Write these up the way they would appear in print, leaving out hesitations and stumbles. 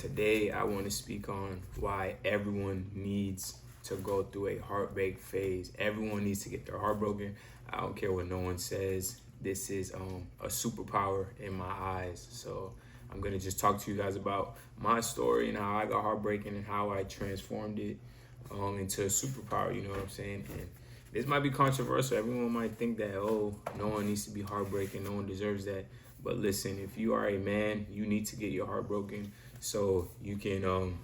Today I want to speak on why everyone needs to go through a heartbreak phase. Everyone needs to get their heart broken. I don't care what no one says. This is a superpower in my eyes. So I'm gonna just talk to you guys about my story and how I got heartbreaking and how I transformed it into a superpower. You know what I'm saying? And this might be controversial. Everyone might think that, oh, no one needs to be heartbroken. No one deserves that. But listen, if you are a man, you need to get your heart broken so you can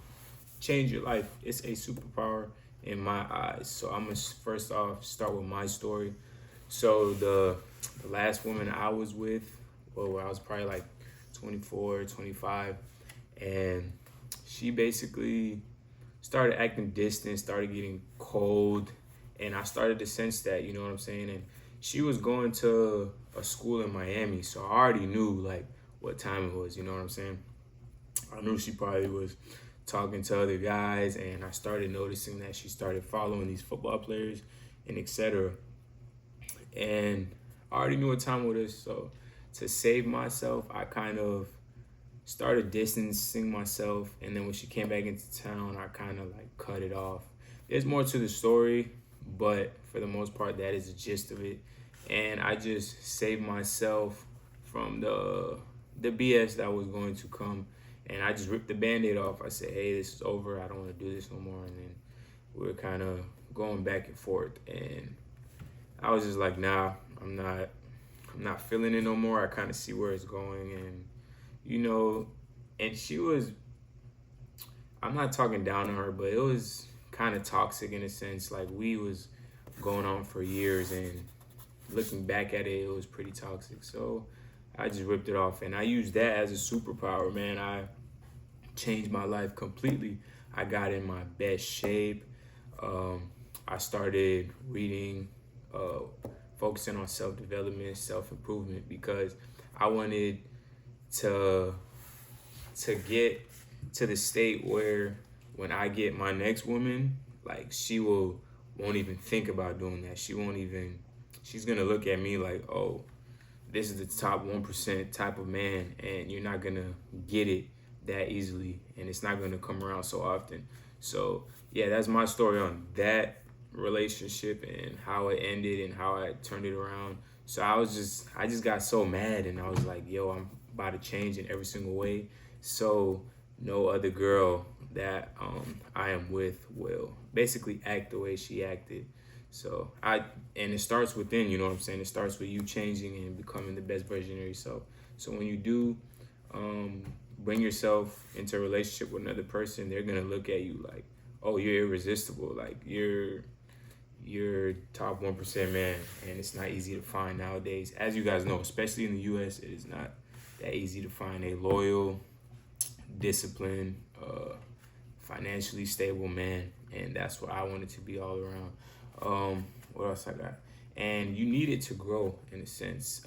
change your life. It's a superpower in my eyes. So I'm gonna first off start with my story. So the last woman I was with, well, I was probably like 24, 25, and she basically started acting distant, started getting cold, and I started to sense that, you know what I'm saying? And she was going to a school in Miami, so I already knew like what time it was, you know what I'm saying? I knew she probably was talking to other guys, and I started noticing that she started following these football players and etc. And I already knew what time it was, so to save myself, I kind of started distancing myself, and then when she came back into town, I kind of like cut it off. There's more to the story, but for the most part, that is the gist of it. And I just saved myself from the BS that was going to come, and I just ripped the band-aid off. I said, hey, this is over. I don't want to do this no more. And then we were kind of going back and forth, and I was just like, nah, I'm not feeling it no more. I kind of see where it's going, and you know, and she was, I'm not talking down on her, but it was kind of toxic in a sense. Like, we was going on for years, and looking back at it, it was pretty toxic. So I just ripped it off, and I used that as a superpower, man. I changed my life completely. I got in my best shape. I started reading, focusing on self-development, self-improvement, because I wanted to get to the state where when I get my next woman, like, she won't even think about doing that. She's gonna look at me like, oh, this is the top 1% type of man, and you're not gonna get it that easily, and it's not gonna come around so often. So yeah, that's my story on that relationship and how it ended and how I turned it around. So I just got so mad, and I was like, yo, I'm about to change in every single way. So no other girl that I am with will basically act the way she acted. So and it starts within, you know what I'm saying? It starts with you changing and becoming the best version of yourself. So when you do bring yourself into a relationship with another person, they're gonna look at you like, oh, you're irresistible. Like, you're top 1% man, and it's not easy to find nowadays. As you guys know, especially in the US, it is not that easy to find a loyal, disciplined, financially stable man, and that's what I wanted to be all around. What else I got? And you need it to grow, in a sense.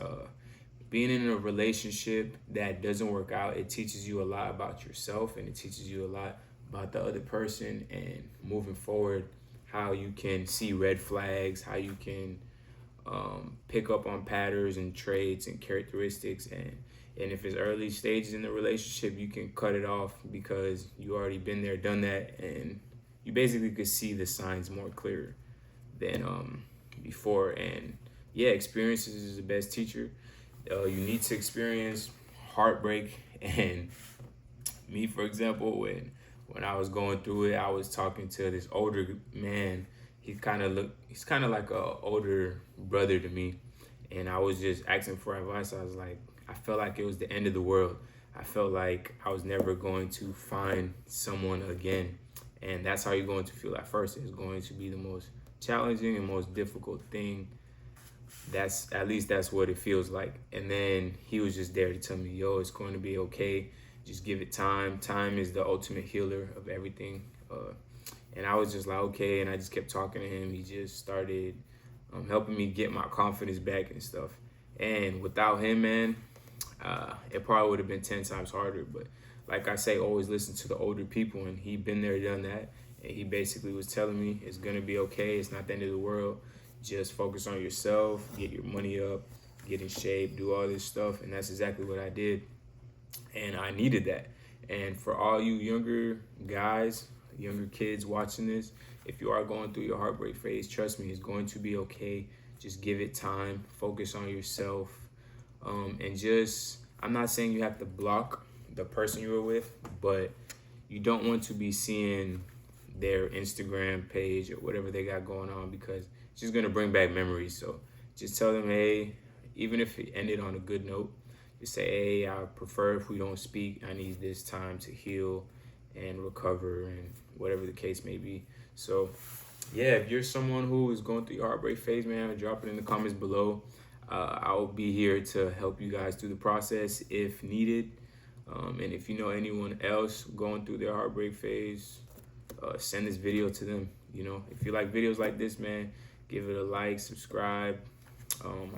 Being in a relationship that doesn't work out, it teaches you a lot about yourself, and it teaches you a lot about the other person, and moving forward, how you can see red flags, how you can pick up on patterns and traits and characteristics, and if it's early stages in the relationship, you can cut it off because you already been there, done that, and you basically could see the signs more clear than before. And yeah, experiences is the best teacher. You need to experience heartbreak. And me, for example, when I was going through it, I was talking to this older man. He's kind of like a older brother to me, and I was just asking for advice. I was like, I felt like it was the end of the world. I felt like I was never going to find someone again, and that's how you're going to feel at first. It's going to be the most challenging and most difficult thing. At least that's what it feels like. And then he was just there to tell me, yo, it's going to be okay. Just give it time. Time is the ultimate healer of everything. And I was just like, okay. And I just kept talking to him. He just started helping me get my confidence back and stuff. And without him, man, it probably would have been 10 times harder. But like I say, always listen to the older people. And he been there, done that. And he basically was telling me it's going to be okay. It's not the end of the world. Just focus on yourself, get your money up, get in shape, do all this stuff. And that's exactly what I did. And I needed that. And for all you younger guys, younger kids watching this, if you are going through your heartbreak phase, trust me, it's going to be okay. Just give it time, focus on yourself, and just, I'm not saying you have to block the person you were with, but you don't want to be seeing their Instagram page or whatever they got going on, because it's just gonna bring back memories. So just tell them, hey, even if it ended on a good note, just say, hey, I prefer if we don't speak. I need this time to heal and recover and whatever the case may be. So yeah, if you're someone who is going through your heartbreak phase, man, drop it in the comments below. I'll be here to help you guys through the process if needed. And if you know anyone else going through their heartbreak phase, send this video to them. You know, if you like videos like this, man, give it a like, subscribe.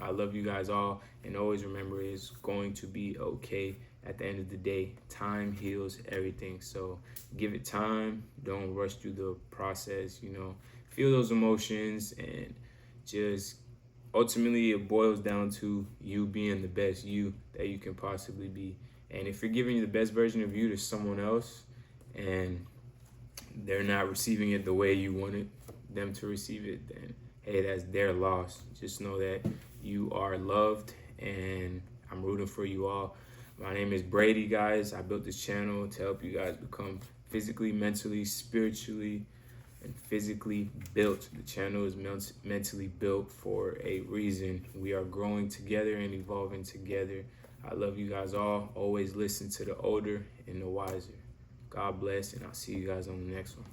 I love you guys all, and always remember, it's going to be okay. At the end of the day, time heals everything. So give it time. Don't rush through the process. You know, feel those emotions, and just ultimately it boils down to you being the best you that you can possibly be. And if you're giving the best version of you to someone else and they're not receiving it the way you wanted them to receive it, then hey, that's their loss. Just know that you are loved, and I'm rooting for you all. My name is Brady, guys. I built this channel to help you guys become physically, mentally, spiritually, and physically built. The channel is mentally built for a reason. We are growing together and evolving together. I love you guys all. Always listen to the older and the wiser. God bless, and I'll see you guys on the next one.